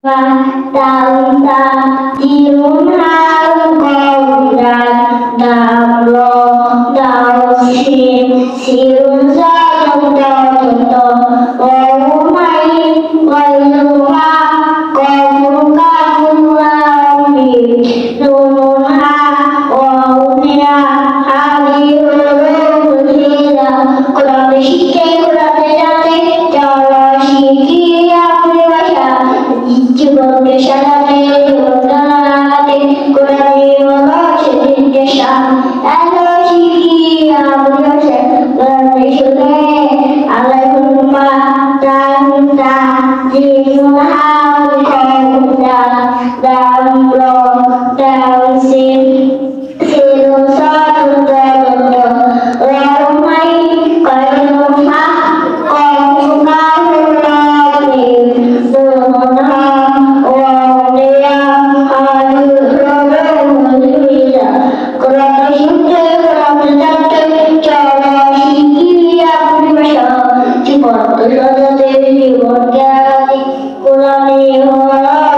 Tang tiun hang kong dan dam lo dao xin xiun ra trong to ô mai quay lu ha con ca lu lao mi lu ha ô nia ha di lu thi la kula de shike kula de jate jalo shiki apni vasha জীবনকে সাজাতে জীবনকে কোরআনে বলছে জিজ্ঞাসা এত শিখি আমছে কোরআনে শুনে আলাইহুম্মা তান্তা জীবন হাম খোদা দামলো দামসিন সিলুম সাতুতো রামাই কয়ুমা কয়ুমা হুলামি সুনহা জীবন